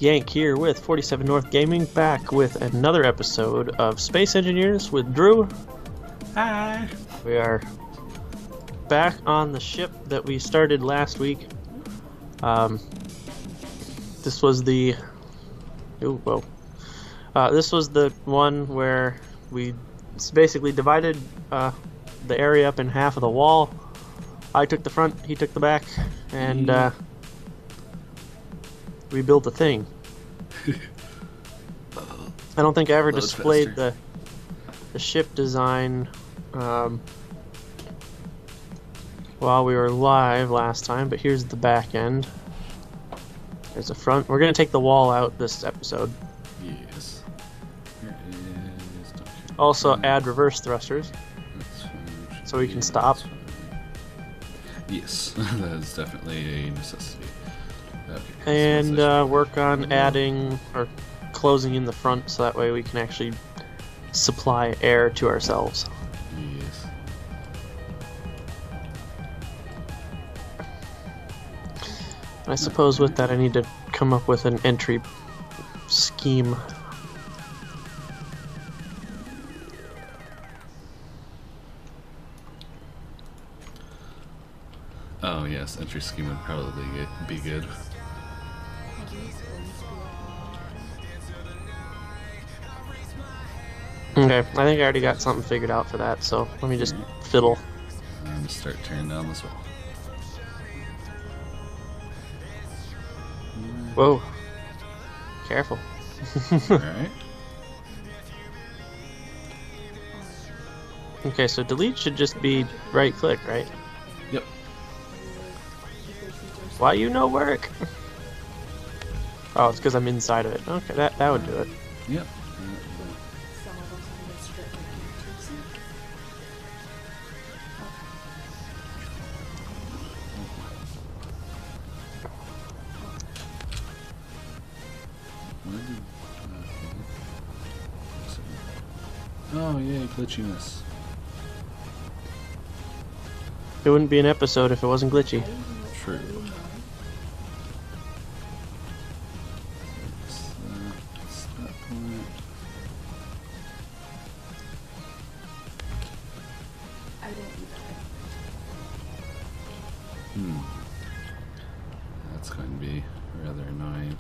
Yank here with 47 North Gaming, back with another episode of Space Engineers with Drew. Hi! We are back on the ship that we started last week. This was the... this was the one where we basically divided the area up in half of the wall. I took the front, he took the back, and we built a thing. I don't think I ever displayed the ship design while we were live last time, but here's the back end. There's the front. We're going to take the wall out this episode. Yes. Here is Also add reverse thrusters so we can stop. Yes, that is definitely a necessity. Okay, and work on adding or closing in the front so that way we can actually supply air to ourselves. Yes. I suppose with that I need to come up with an entry scheme. Oh yes, entry scheme would probably be good. Okay, I think I already got something figured out for that, so let me just fiddle. I'm gonna start tearing down this wall. Whoa. Careful. Alright. Okay, so delete should just be right click, right? Yep. Why you no work? Oh, it's because I'm inside of it. Okay, that would do it. Yep. Oh yay, glitchiness. It wouldn't be an episode if it wasn't glitchy. True. That point. That's going to be rather annoying.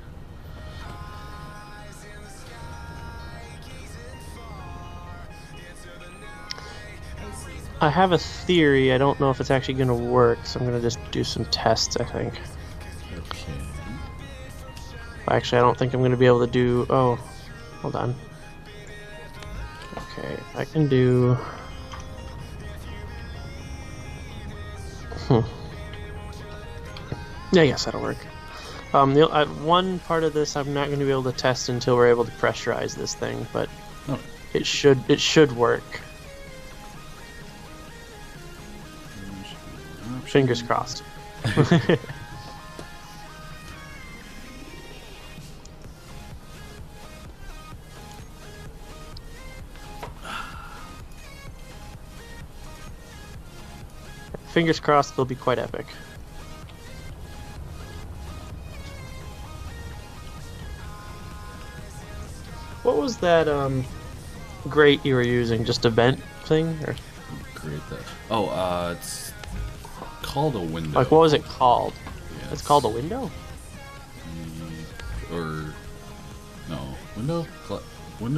I have a theory, I don't know if it's actually going to work, so I'm going to just do some tests, I think. Okay. Actually, I don't think I'm going to be able to do... Oh, hold on. Okay, I can do... Yeah, yes, that'll work. One part of this I'm not going to be able to test until we're able to pressurize this thing, but it should work. Fingers crossed. Fingers crossed they'll be quite epic. What was that grate you were using? Just a vent thing? Or? Great that. Oh, it's called a window. Like, what was it called? Yes. It's called a window? Or no, window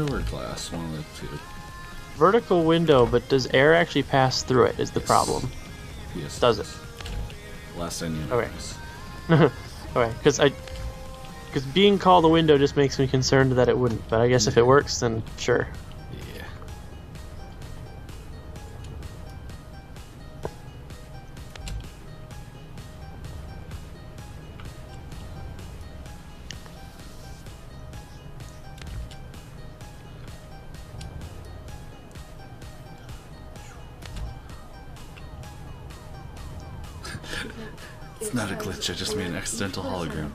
or glass, one of the two. Vertical window, but does air actually pass through it is the problem. Yes. Does it? Last I knew. Okay. Okay, because being called a window just makes me concerned that it wouldn't, but I guess if it works, then sure. Yeah. It's not a glitch, I just made an accidental hologram.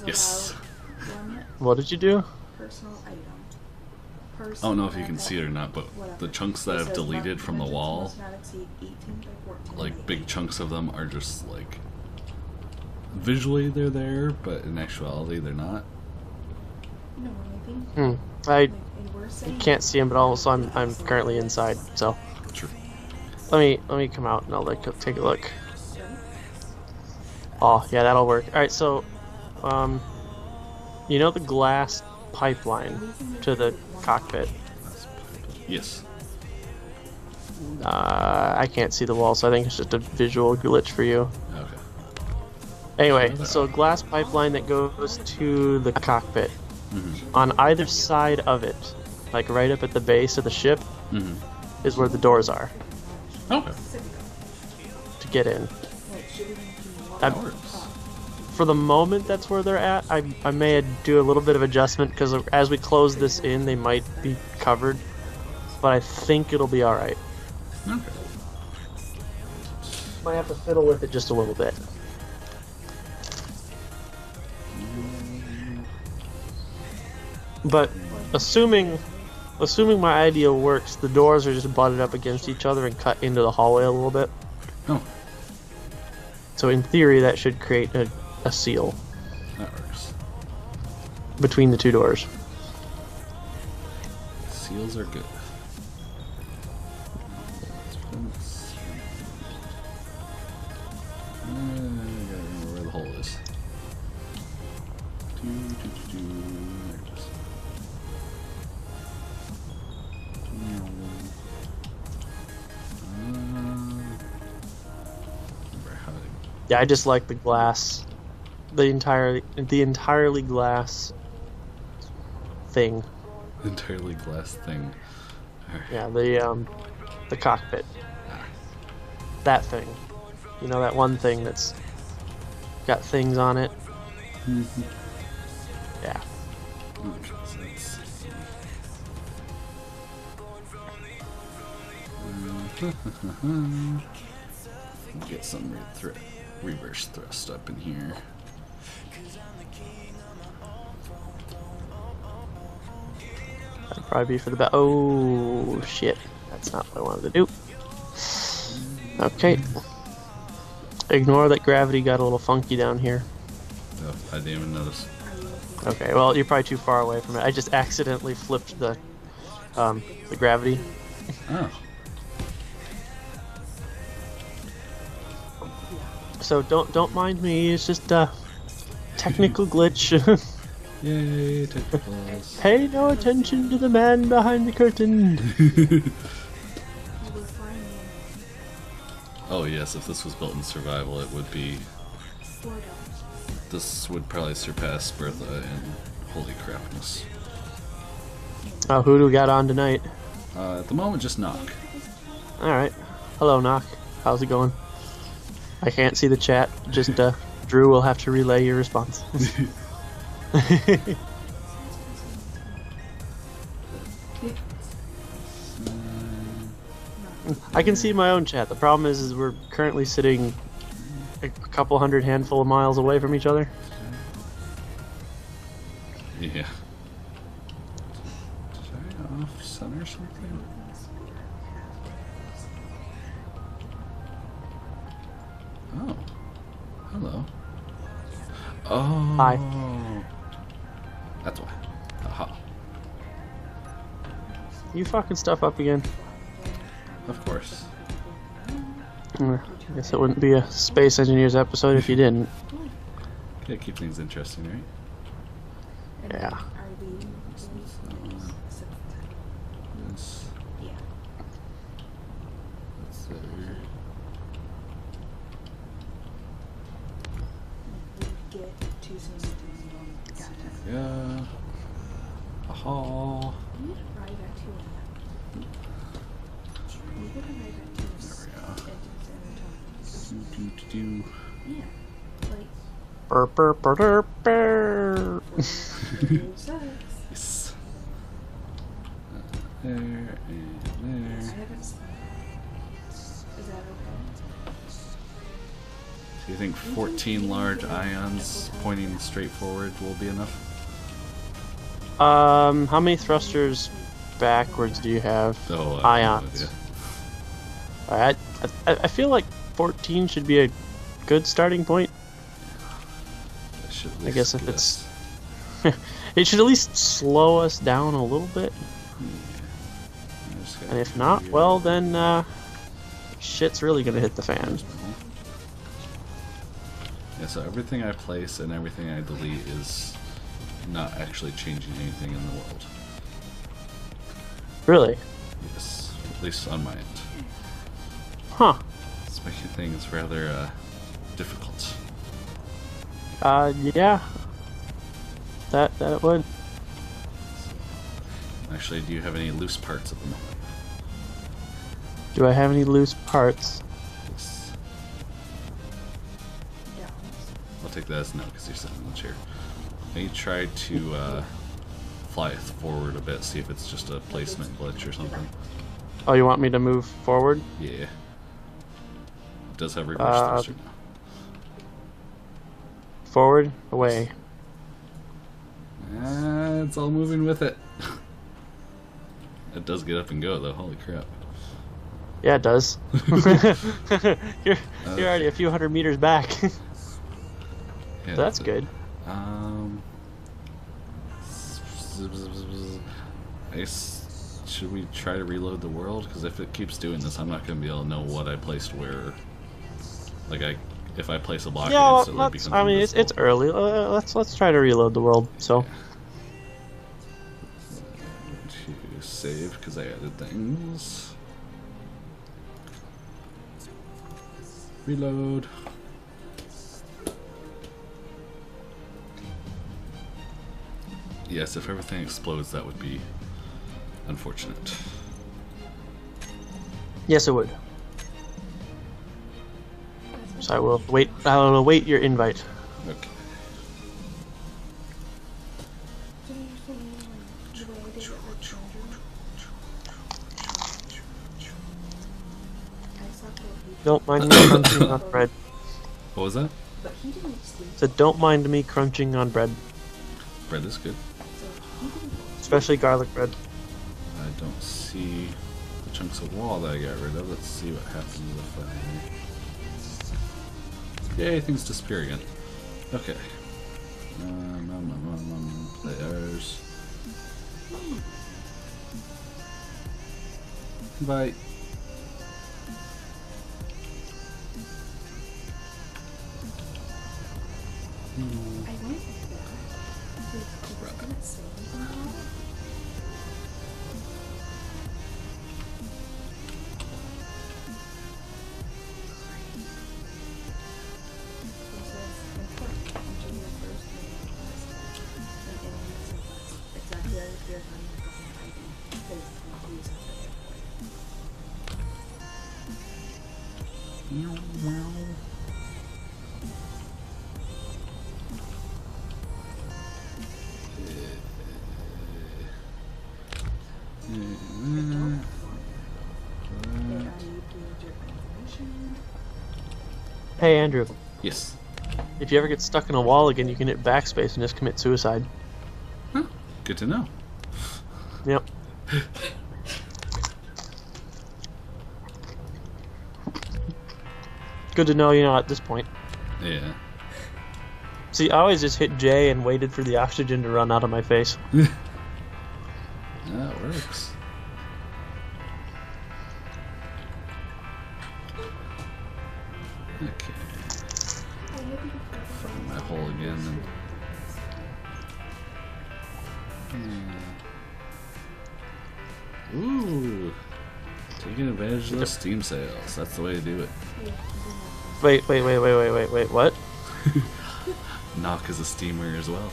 Yes. What did you do? I don't know if you can see it or not, but the chunks that I've deleted from the wall, like big chunks of them are just like, visually they're there, but in actuality they're not. I can't see him, but also I'm currently inside. So Sure. let me come out and I'll take a look. Oh yeah, that'll work. All right, so you know the glass pipeline to the cockpit. Yes. I can't see the wall, so I think it's just a visual glitch for you. Okay. Anyway, so glass pipeline that goes to the cockpit. On either side of it, like right up at the base of the ship, is where the doors are Okay. to get in. That works. For the moment, that's where they're at. I may do a little bit of adjustment because as we close this in, they might be covered, but I think it'll be all right. Okay. Might have to fiddle with it just a little bit. But assuming my idea works, the doors are just butted up against each other and cut into the hallway a little bit. Oh. So in theory, that should create a seal That works. between the two doors. Seals are good. I gotta remember where the hole is. There it is. Remember how to Yeah, I just like the glass, the entirely glass thing. entirely glass thing. Yeah, the cockpit. That thing. You know, that one thing that's got things on it. Yeah. Okay, so let's see. Get some reverse thrust up in here. That'd probably be for the best. Oh shit! That's not what I wanted to do. Okay. Ignore that gravity got a little funky down here. Oh, I didn't even notice. Okay, well you're probably too far away from it. I just accidentally flipped the gravity. Oh. So don't mind me. It's just a technical glitch. Yay, technicals. Pay no attention to the man behind the curtain. Oh yes, if this was built in survival, it would be. This would probably surpass Bertha in holy crapness. Oh, who do we got on tonight? At the moment, just knock. Alright. Hello, Knock. How's it going? I can't see the chat. Just, Drew will have to relay your response. I can see my own chat. The problem is we're currently sitting a couple handful of miles away from each other. Yeah. Did I off center something? Oh. Hello. Oh. Hi. That's why. Aha. You fucking stuff up again. Of course. I guess it wouldn't be a Space Engineers episode if you didn't. Gotta keep things interesting, right? Yeah. This. That's there. Yeah. Aha. Do. Burr, burr, burr, burr, burr. Yes. There and there. Do you think 14 large ions pointing straight forward will be enough? How many thrusters backwards do you have? Oh, Ions. Alright, I feel like 14 should be a good starting point. I guess if it's It should at least slow us down a little bit. Yeah. And if not, well then shit's really gonna hit the fan. Yeah, so everything I place and everything I delete is not actually changing anything in the world. Really? Yes, at least on my end. Huh. It's making things rather difficult. Yeah. That it would. Actually, do you have any loose parts at the moment? Do I have any loose parts? Yes. I'll take that as no, because you're sitting in the chair. Can you try to fly forward a bit, see if it's just a placement glitch or something? Oh, you want me to move forward? Yeah. It does have reverse thruster now. Forward? Away. It's all moving with it. It does get up and go though, holy crap. Yeah, it does. you're already a few hundred meters back. Yeah, That's good. I guess, should we try to reload the world? Because if it keeps doing this, I'm not going to be able to know what I placed where. Like, if I place a block, Yeah, it instantly well, becomes I mean, invisible. it's early. Let's try to reload the world. So. To save, because I added things. Reload. Yes, if everything explodes, that would be unfortunate. Yes, it would. So I will wait. I will await your invite. Okay. Don't mind me crunching on bread. What was that? So don't mind me crunching on bread, Bread is good. especially garlic bread. I don't see the chunks of wall that I got rid of. Let's see what happens if I... Yay, things disappear again. Okay. Players. Invite. Hey Andrew, Yes. if you ever get stuck in a wall again, you can hit backspace and just commit suicide. Huh. Good to know. Yep. Good to know, at this point. Yeah. See, I always just hit J and waited for the oxygen to run out of my face. That works. Okay. Find my hole again and... Ooh! Taking advantage of those Steam sales. That's the way to do it. Wait, what? Knock is a steamer as well.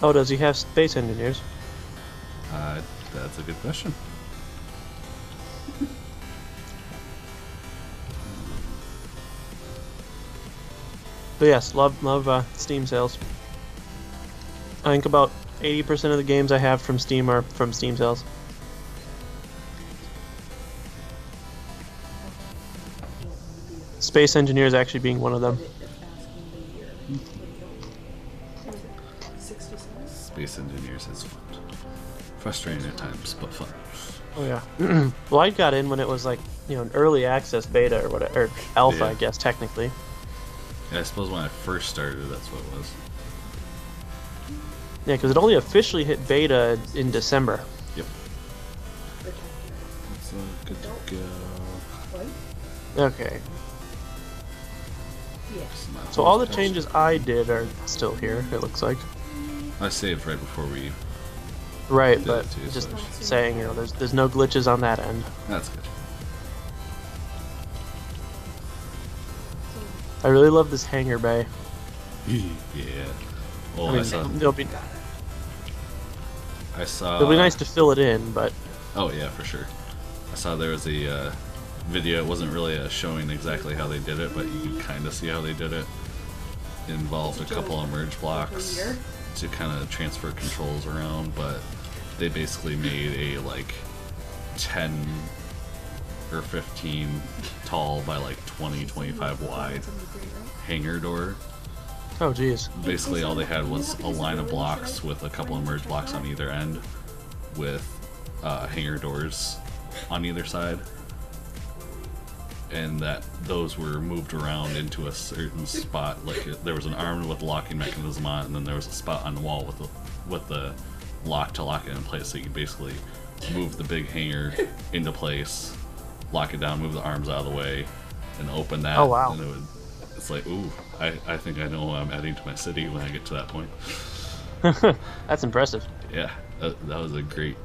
Oh, does he have space engineers? That's a good question. But yes, love Steam sales. I think about 80% of the games I have from Steam are from Steam sales. Space Engineers actually being one of them. Space Engineers is fun. Frustrating at times, but fun. Oh yeah. Well, I got in when it was like, an early access beta or whatever, or alpha, Yeah. I guess technically. Yeah, I suppose when I first started, that's what it was. Yeah, because it only officially hit beta in December. Yep. It's good to go. Okay. Yes. So all the changes I did are still here, it looks like. I saved right before we. Right, Did but it too, just so- saying, you know, there's no glitches on that end. That's good. I really love this hangar bay. Yeah. Well, I mean, I saw. it'll be It'll nice to fill it in, but Oh yeah, for sure. I saw there was a video. It wasn't really showing exactly how they did it, but you could kind of see how they did it. It involved a couple of merge blocks to kind of transfer controls around, but they basically made a like 10 or 15 tall by like 20, 25 wide hangar door. oh geez. Basically all they had was a line of blocks with a couple of merge blocks on either end with hangar doors on either side, and that those were moved around into a certain spot. Like there was an arm with locking mechanism on it, and then there was a spot on the wall with the lock to lock it in place, so you could basically move the big hangar into place, lock it down, move the arms out of the way, and open that. Oh, wow. And it's like, ooh, I think I know what I'm adding to my city when I get to that point. That's impressive. Yeah, that was a great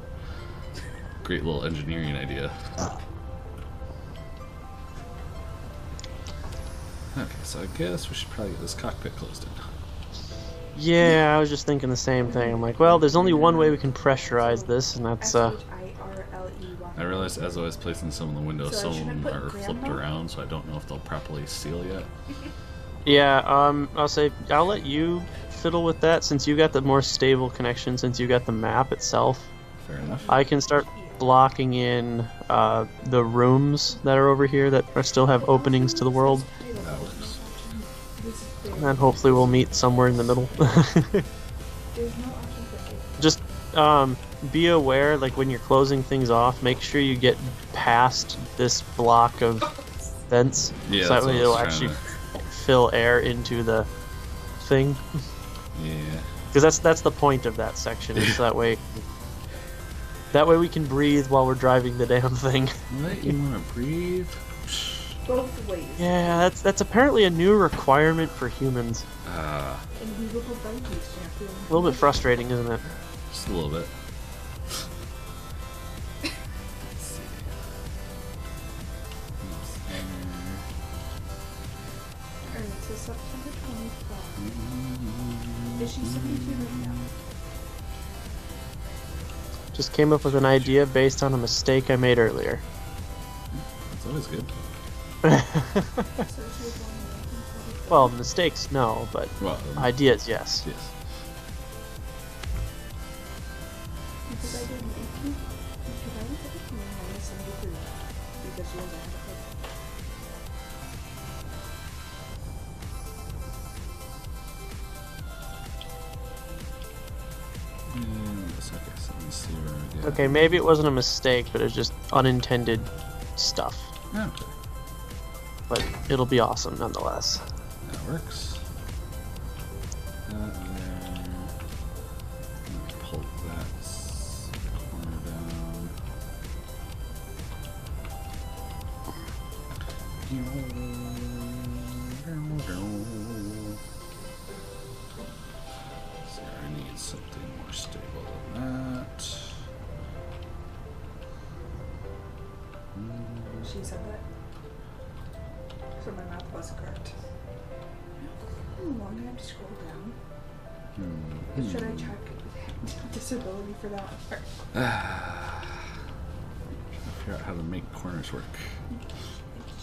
little engineering idea. Okay, so I guess we should probably get this cockpit closed in. Yeah, I was just thinking the same thing. I'm like, well, there's only one way we can pressurize this, and that's I realized as I was placing some of the windows, So some of should I them put are flipped grandma? around, so I don't know if they'll properly seal yet. Yeah, I'll let you fiddle with that since you got the more stable connection, since you got the map itself. Fair enough. I can start blocking in the rooms that are over here that still have openings to the world, That works. and hopefully we'll meet somewhere in the middle. Just be aware, like when you're closing things off, make sure you get past this block of vents, Yeah, so that that's what way I it'll was actually trying fill air into the thing. Yeah. Because that's the point of that section, is that way we can breathe while we're driving the damn thing. What? You want to breathe? Both ways. Yeah, that's apparently a new requirement for humans. Ah, And we will go by these champion. A little bit frustrating, isn't it? just a little bit. Alright, so September 25. Is she 72 right now? Just came up with an idea based on a mistake I made earlier. That's always good. So she was born in 1942. Well, mistakes, no, but Well, ideas, yes. yes. Because I did an 18. Because I was 18 and I was 73. Because she was ahead of her. Yes, okay, so let's see where we go. Okay, maybe it wasn't a mistake, but it was just unintended stuff. Okay, But it'll be awesome nonetheless. that works. That there. Let me pull that corner down. So I need something more stable than that. She said that. So my math was correct. How long do I have to scroll down? Should I check disability for that part? Figure out how to make corners work.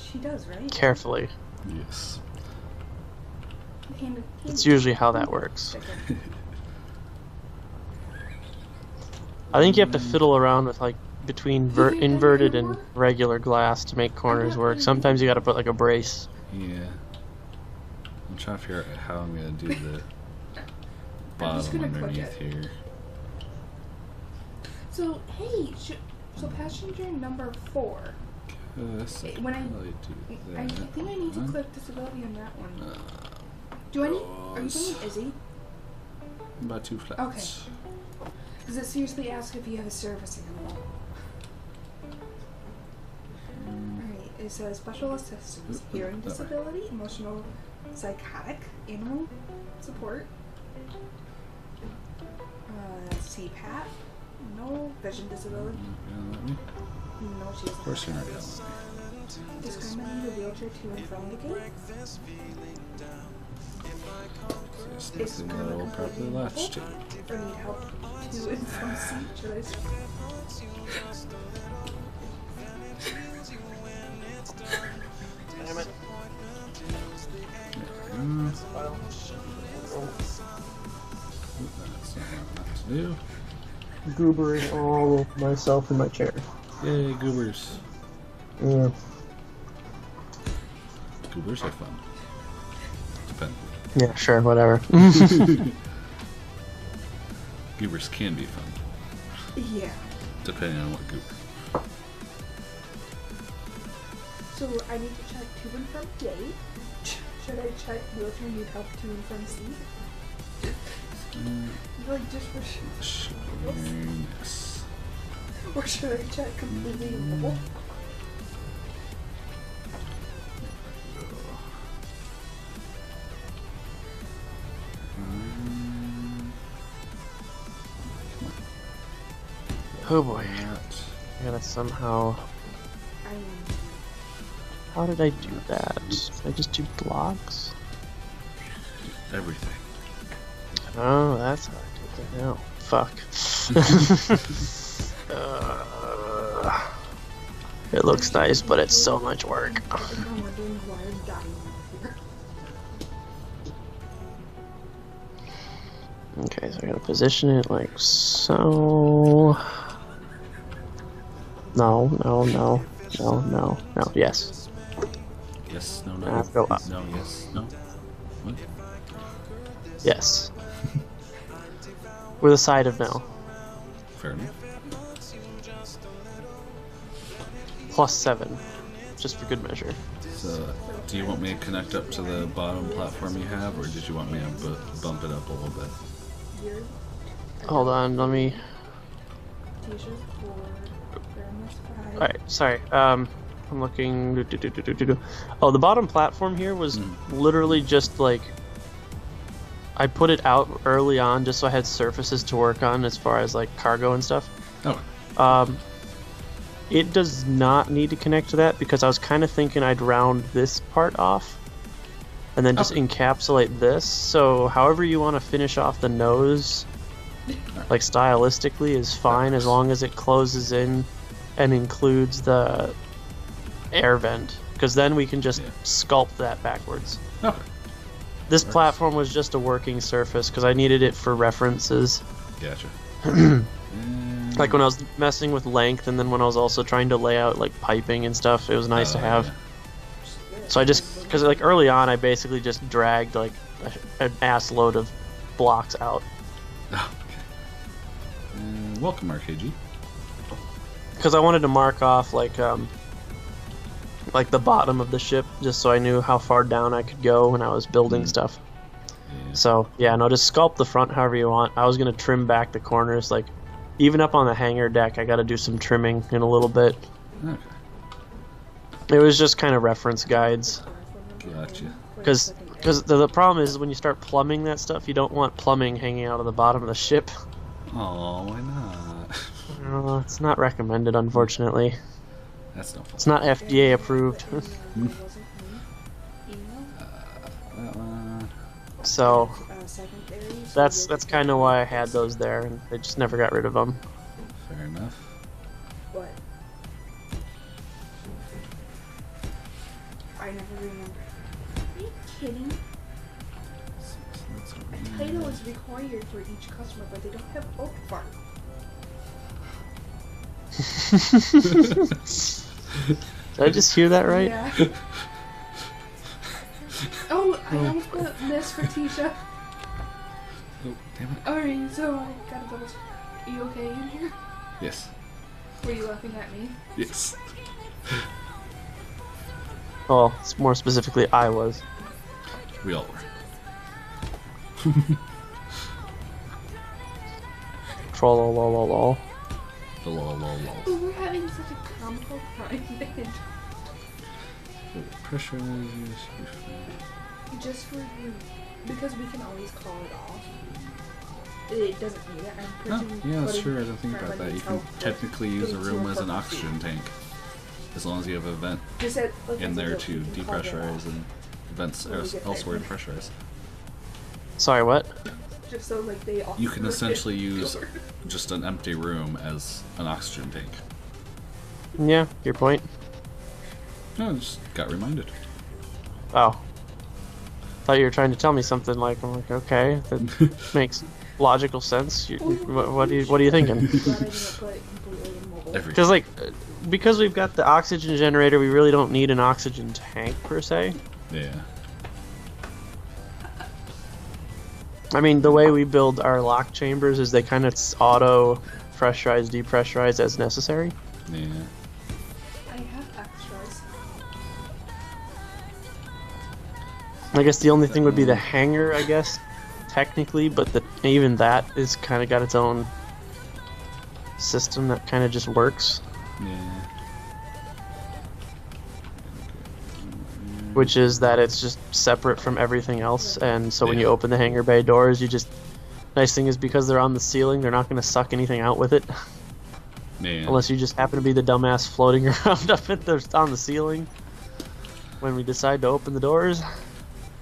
She does, right? Carefully. Yes. It's usually how that works. I think you have to fiddle around with like between inverted and regular glass to make corners work. Sometimes you got to put like a brace. Yeah. I'm trying to figure out how I'm gonna do the I'm just bottom gonna click underneath it. here. So hey, so passenger number 4. Yes, I could When I- probably do I that think I need to one. click disability on that one. Do I need? Are you saying Izzy? About 2 flats. Okay. Does it seriously ask if you have a service animal? Alright, it says special assistance, hearing disability, emotional, psychotic, animal support, CPAP, no vision disability. No, she doesn't. Of course you're not gonna let Does grandma need a wheelchair to and from the gate? me. It's nothing that will properly latch to. Or need help to and from seat? Should I Damn it. That's not what I want to do. Goobering all myself in my chair. Yay, goobers. Yeah. Goobers are fun. Depends. Yeah, sure, whatever. Goobers can be fun, Yeah. depending on what goober. So I need to check to and from gate. Should I check wheelchair need help to and from seat? Like just for Yes. or should I check completely mobile? Oh boy. That. I gotta somehow... I am. How did I do that? Did I just do blocks? Everything. Oh, that's how I did that now. Fuck. It looks nice, but it's so much work. I'm wondering why I'm dying here. Okay, so I gotta position it like so. No, no, no, no, no, no, yes. Yes, no, I no. have to go up. No, yes, no. What? Yes. With a side of no. Fair enough. +7. Just for good measure. So, do you want me to connect up to the bottom platform you have, or did you want me to bump it up a little bit? Here. Hold on, let me... T-shirt for fairness pride. Alright, sorry. I'm looking... Oh, the bottom platform here was literally just like... I put it out early on just so I had surfaces to work on as far as like cargo and stuff. Oh. It does not need to connect to that because I was kind of thinking I'd round this part off and then just encapsulate this. So however you want to finish off the nose, like stylistically, is fine as long as it closes in and includes the air vent, because then we can just sculpt that backwards. Okay. This platform was just a working surface because I needed it for references. Gotcha. Like when I was messing with length, and then when I was also trying to lay out like piping and stuff, it was nice to have. Yeah. So I just, because like early on, I basically just dragged like an ass load of blocks out. Okay. Welcome, RKG. Because I wanted to mark off like the bottom of the ship, just so I knew how far down I could go when I was building stuff. Yeah. So yeah, no, just sculpt the front however you want. I was gonna trim back the corners, like even up on the hangar deck. I got to do some trimming in a little bit. Okay. It was just kind of reference guides. Gotcha. Because the problem is when you start plumbing that stuff, you don't want plumbing hanging out of the bottom of the ship. Oh, why not? It's not recommended, unfortunately. That's no fun. It's not FDA approved. That one. So that's kind of why I had those there, and I just never got rid of them. Fair enough. What? I never remember. Are you kidding? A title is required for each customer, but they don't have book fart. Did I just hear that right? Yeah. Oh, I almost put this for Tisha. Oh, damn it. Alright, so I got a double. Are you okay in here? Yes. Were you laughing at me? Yes. Well, more specifically, I was. We all were. Trollololol. The lol. But we're having such a comical pride. Pressurize. Just for you, because we can always call it off. It doesn't need it. Yeah, sure. I don't think about that. You can technically use a room as an oxygen tank, as long as you have a vent in there to depressurize and vents elsewhere to pressurize. Sorry, what? Just so like they. You can essentially use just an empty room as an oxygen tank. Yeah, your point. No, I just got reminded. Oh. Thought you were trying to tell me something like, I'm like, okay, that makes logical sense. What are you thinking? Because like, because we've got the oxygen generator, we really don't need an oxygen tank per se. Yeah. I mean, the way we build our lock chambers is they kind of auto pressurize, depressurize as necessary. Yeah. I have extras. I guess the only thing would be the hangar, I guess, technically, but even that is kind of got its own system that kind of just works. Yeah. Which is that it's just separate from everything else, and so when you open the hangar bay doors, you just... Nice thing is, because they're on the ceiling, they're not going to suck anything out with it. Yeah. Unless you just happen to be the dumbass floating around on the ceiling when we decide to open the doors.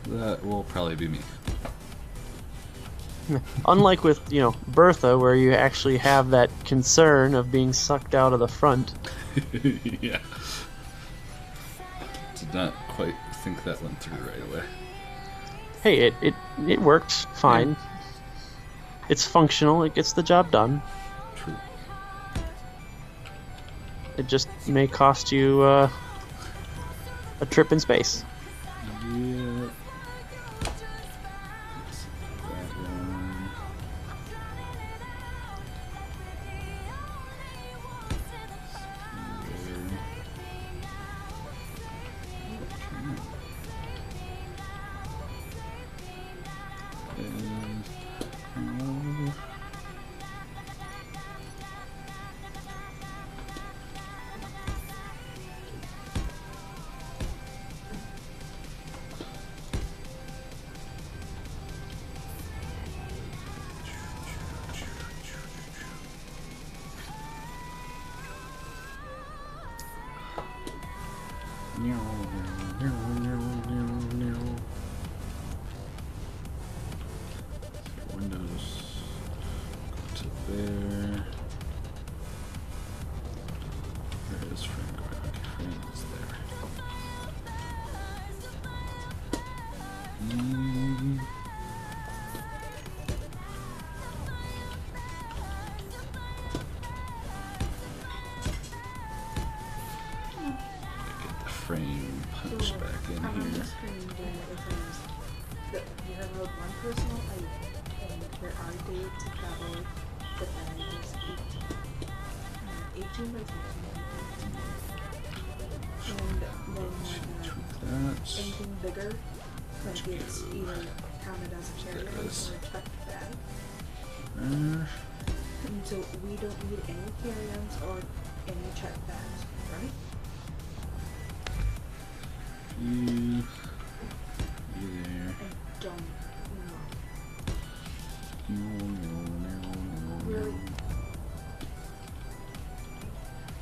That will probably be me. Unlike with, Bertha, where you actually have that concern of being sucked out of the front. Yeah. Did not quite think that went through right away. Hey, it works fine. Yeah. It's functional, it gets the job done. True. It just may cost you a trip in space. Yeah. Windows to there. Where is frame going? Okay, frame is there. Get the frame punched back in I'm on here. the screen when it says that you have road 1 personal item, and there are dates that will the bag is 18 by 20. And then anything bigger, like it's either counted as a carry-on or a checked bag. And so we don't need any carry-ons or any checked bags, right? You there. And don't, really.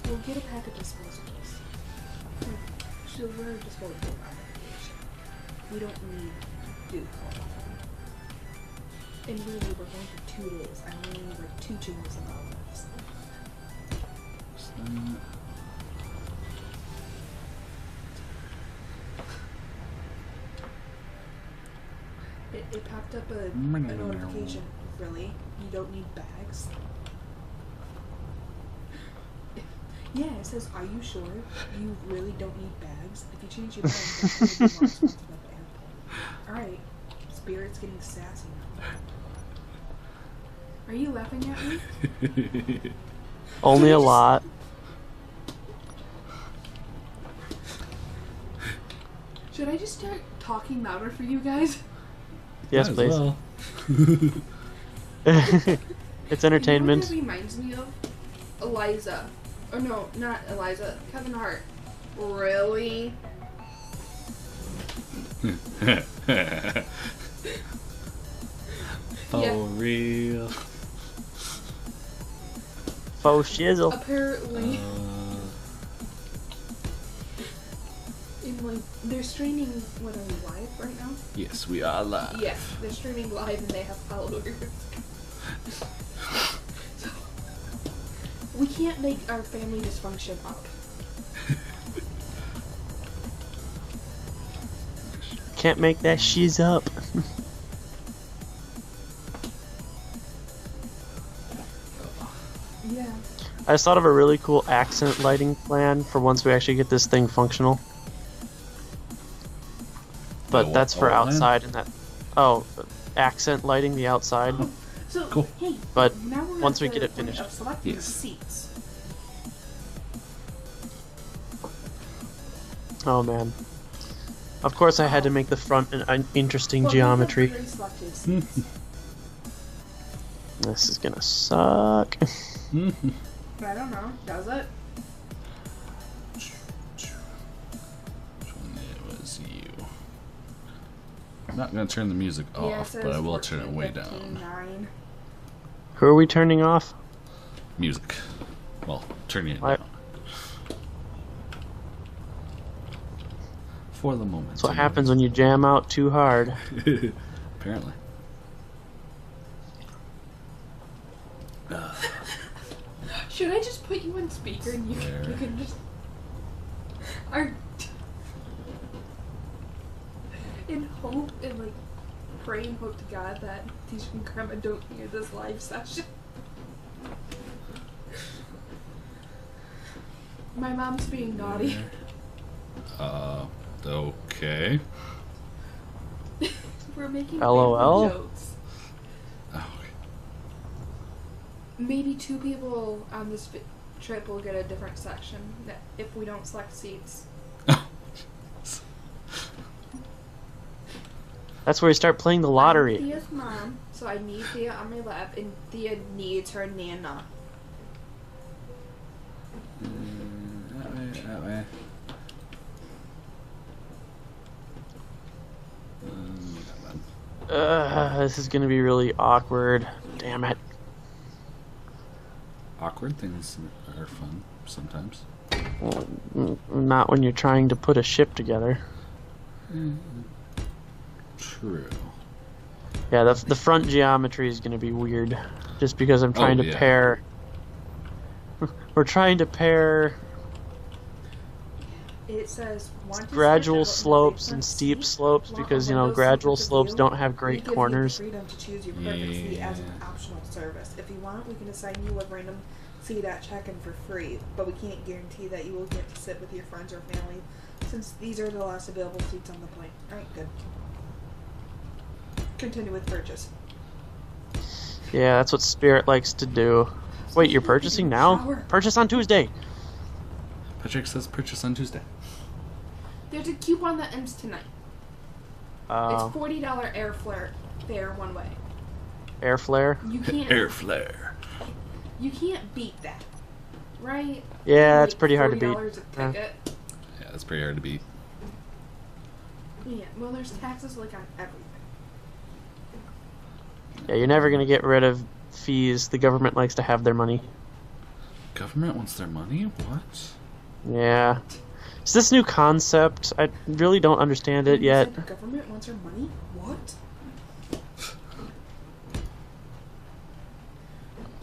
We'll get a pack of disposables. So we're a disposable application. We don't need to do all of them. And really, we're going for 2 days. I only need like 2 chambers of olives. It popped up a notification. Really? You don't need bags? Yeah, it says, are you sure? You really don't need bags? If you change your mind, that's going to be more expensive at the airport. Alright. Spirit's getting sassy now. Are you laughing at me? Only a lot. Should I just start talking louder for you guys? Yes, please. Well. It's You know entertainment. what that reminds me of? Eliza. Oh no, not Eliza. Kevin Hart. Really? For Yeah. real. Faux shizzle. Apparently, in like they're streaming. What are we live right now? Yes, we are live. Yeah, they're streaming live and they have followers. So, we can't make our family dysfunction up. Can't make that shiz up. Yeah. I just thought of a really cool accent lighting plan for once we actually get this thing functional. But Oh, that's for what plan? outside and that. Oh, accent lighting the outside. So Cool. hey, But now we're once at we the get it point finished. of selecting Yes. seats. Oh man. Of course I had to make the front an interesting Well, we have geometry. already selected seats. This is gonna suck. I don't know. Does it? It was you. I'm not gonna turn the music Yeah, it off, says but I will turn it way 14:15, down. 9. Who are we turning off? Music. Well, turning it Why- down. For the moment. That's what happens when you jam out too hard. Apparently. Should I just put you on speaker and you There. can just our in hope and like pray and hope to God that Tisha and Grandma don't hear this live session. My mom's being naughty. Okay. We're making LOL? family jokes. Oh, Maybe 2 people on this trip will get a different section if we don't select seats. That's where you start playing the lottery. I'm Thea's mom, so I need Thea on my lap, and Thea needs her nana. that way, that way. This is gonna be really awkward. Damn it. Awkward things are fun sometimes. Not when you're trying to put a ship together. True. Yeah, the front geometry is gonna be weird. Just because I'm trying to yeah. pair... We're trying to pair It says want to gradual switch out slopes my and front steep seat, slopes want because, a you know, window gradual seat with a slopes view. don't have We great give corners. You the freedom to choose your perfect seat as an Yeah. optional service. If you want, we can assign you a random seat at check-in for free, but we can't guarantee that you will get to sit with your friends or family, since these are the last available seats on the plane. Alright, good. Continue with purchase. Yeah, that's what Spirit likes to do. Wait, you're purchasing now? Shower. Purchase on Tuesday! Patrick says purchase on Tuesday. There's a coupon that ends tonight. It's $40 airfare fare one way. Air flare? You can't. Air flare. You can't beat that, right? Yeah, it's Like pretty hard to beat. $40 a Yeah. ticket. Yeah, that's pretty hard to beat. Yeah. Well, there's taxes like on everything. Yeah, you're never gonna get rid of fees. The government likes to have their money. Government wants their money? What? Yeah. It's this new concept. I really don't understand it You yet. said the government wants our money? What?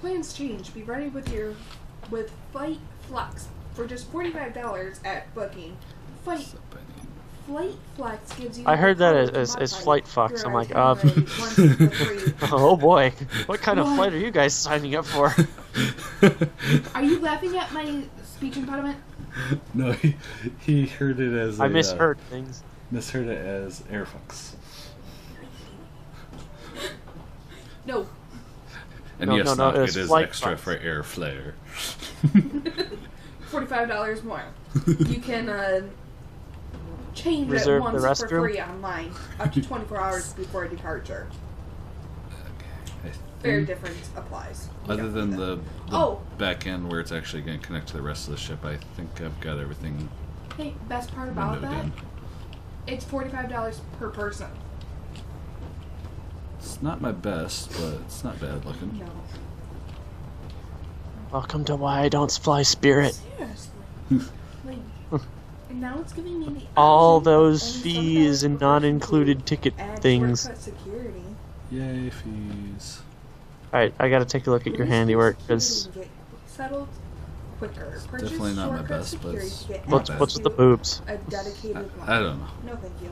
Plans change. Be ready with Flight Flex for just $45 at booking. Flight Flex gives you. I heard that the as modify Flight Fox. your I'm like, itinerary once for free. oh boy. What kind of What? flight are you guys signing up for? Are you laughing at my speech impediment? No, he heard it as I misheard things. misheard it as Airfox. No. And No, yes, no, no, Knock, it it was is Flight extra Fox. for air flare. $45 more. You can change Reserve it the once for restroom? free online, up to 24 hours before departure. Fair difference applies. We Other don't than need that. the Oh. back end where it's actually going to connect to the rest of the ship, I think I've got everything Hey, best part about windowed that, in. it's $45 per person. It's not my best, but it's not bad looking. No. Welcome to Why I Don't Fly Spirit. Seriously. Like, and now it's giving me the All option of those only fees $7 and per person non-included to ticket add things. shortcut security. Yay, fees. Alright, I gotta take a look at your handiwork, because Security to get settled quicker. Purchase Definitely not my shortcut best, but security it's to get not what's bad. with access the to boobs? a dedicated line. I don't know. No, thank you.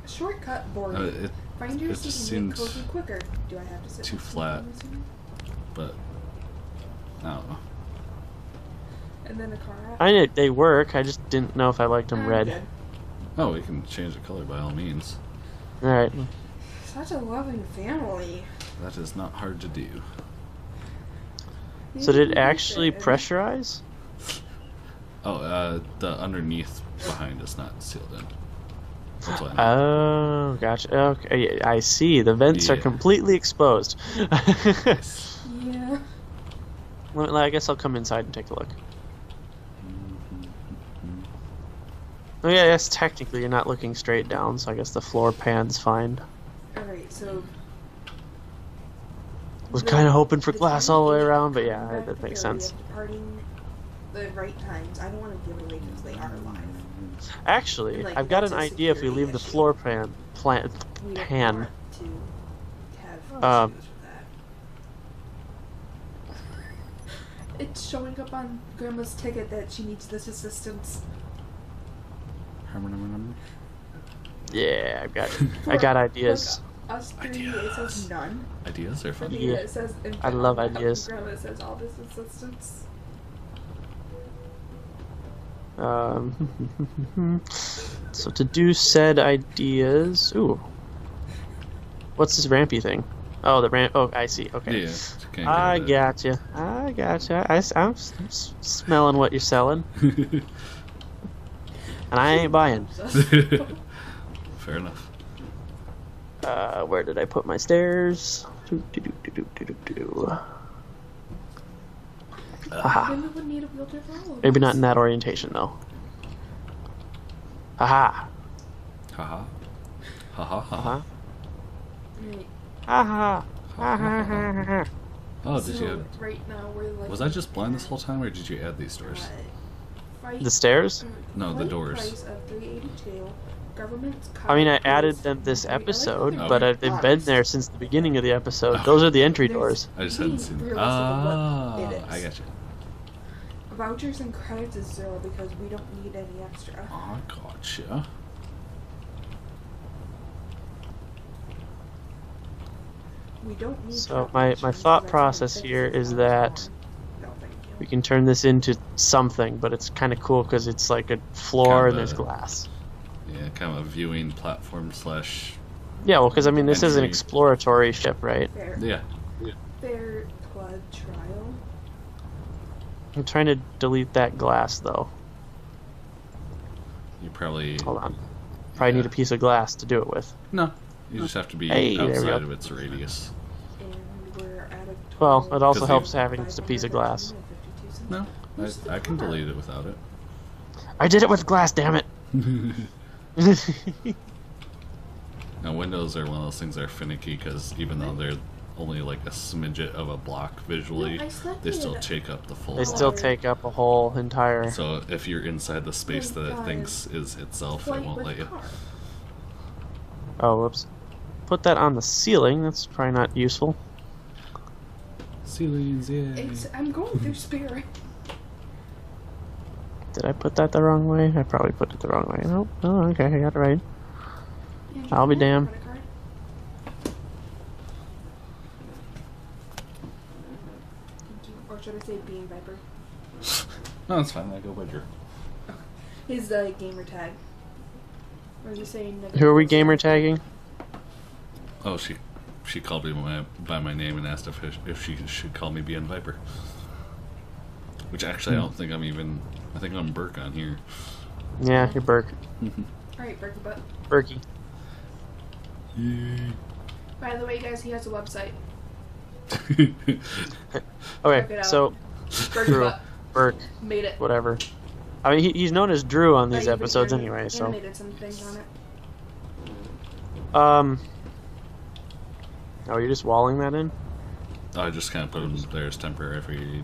Shortcut boarding. It Find your it seat just and get seems cozy quicker. Do I have to sit too next to flat. you in this room? but I don't know. And then a car app. I know they work, I just didn't know if I liked them I'm red. good. Oh, we can change the color by all means. Alright. Such a loving family. That is not hard to do. So did it actually pressurize? Oh, the underneath behind is not sealed in. That's why. Oh, gotcha. Okay, I see. The vents are Yeah. completely exposed. Yeah. Well, I guess I'll come inside and take a look. Oh yeah, yes, technically you're not looking straight down, so I guess the floor pan's fine. Alright, so. Was kind of hoping for the glass time all the way they around, but come yeah, back that makes to Philly sense. and departing the right times. I don't want to give away because they are live. Actually, Like, I've got that's an a idea if we security leave the issue. floor We don't pan. want to have Um, issues with that. It's showing up on Grandma's ticket that she needs this assistance. Yeah, I got ideas. For us three, it Ideas. says none. Ideas are For fun. me, Yeah. it says I love ideas. Grandma says all this assistance. So to do said ideas, ooh, what's this rampy thing? Oh, the ramp. Oh, I see. Okay, Yeah. Can't I get rid gotcha. I'm smelling what you're selling, of and I ain't buying. it. Fair enough. Where did I put my stairs? Aha. Women would need a wheelchair for all of Maybe us. not in that orientation though. Aha. Haha. Haha. Uh-huh. Right. Aha. Aha. Oh, did So, you? right now we're like. Was I just blind this whole time, or did you add these doors? The stairs? No, the Flight doors. Price of $382. Government's I mean, I covered added goods. them this I like how episode, they're but like they've been boxed. there since the beginning of the episode. Oh. Those are the entry There's doors. I just hadn't really seen. realistic Ah, of what it I is. got you. Vouchers and credits is 0 because we don't need any extra. I gotcha. We don't need. So truck my insurance thought because process that's here is $56 that more. No, thank you. we can turn this into something, but it's kind of cool because it's like a floor and there's Kinda. glass. Yeah, kind of a viewing platform slash. Yeah, well, because I mean, this is an Entry. exploratory ship, right? Fair. Yeah. Fair blood trial. I'm trying to delete that glass though. You probably. Hold on. Probably need a piece of glass to do it with. No. You just have to be Hey, there we go. outside of its radius. And we're at a Well, total it also Because helps you- having just a piece of glass. $513.52. No, Where's the I can car? delete it without it. I did it with glass, damn it! Now, windows are one of those things that are finicky because even though they're only like a smidget of a block visually, No, I selected they still it. take up the full They block. still take up a whole entire. So if you're inside the space that it Guys, thinks is itself, it Flight won't with let you. car. Oh, whoops. Put that on the ceiling. That's probably not useful. Ceilings, yeah. I'm going through Spirit. Did I put that the wrong way? I probably put it the wrong way. Nope. Oh, okay, I got it right. Andrew, I'll be can I have a damned. credit card? Thank you. Or should I say Bean Viper? No, that's fine. I go by Drew. His gamer tag. Or is it saying Who are we gamer tagging? Oh, she called me by my name and asked if she should call me BN Viper. Which actually I don't think I'm even. I think I'm Burke on here. Yeah, you're Burke. Alright, Berkey Butt. Berkey. Yay. By the way, guys, he has a website. Okay, Check it out. so Burke Drew, Butt Burke, made it. whatever. I mean, he's known as Drew on I these even episodes anyway, so. animated some things on it. Oh, you're just walling that in? I just kind of put them there as temporary for you to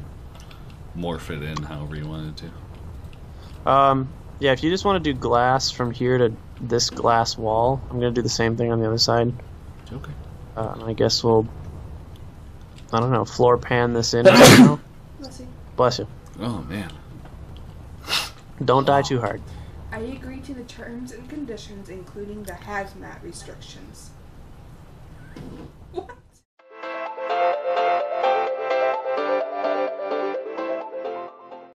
morph it in however you wanted to. Yeah, if you just want to do glass from here to this glass wall, I'm going to do the same thing on the other side. Okay. I guess we'll, I don't know, floor pan this in right now. Let's see. Bless you. Oh, man. Don't die too hard. I agree to the terms and conditions, including the hazmat restrictions. What?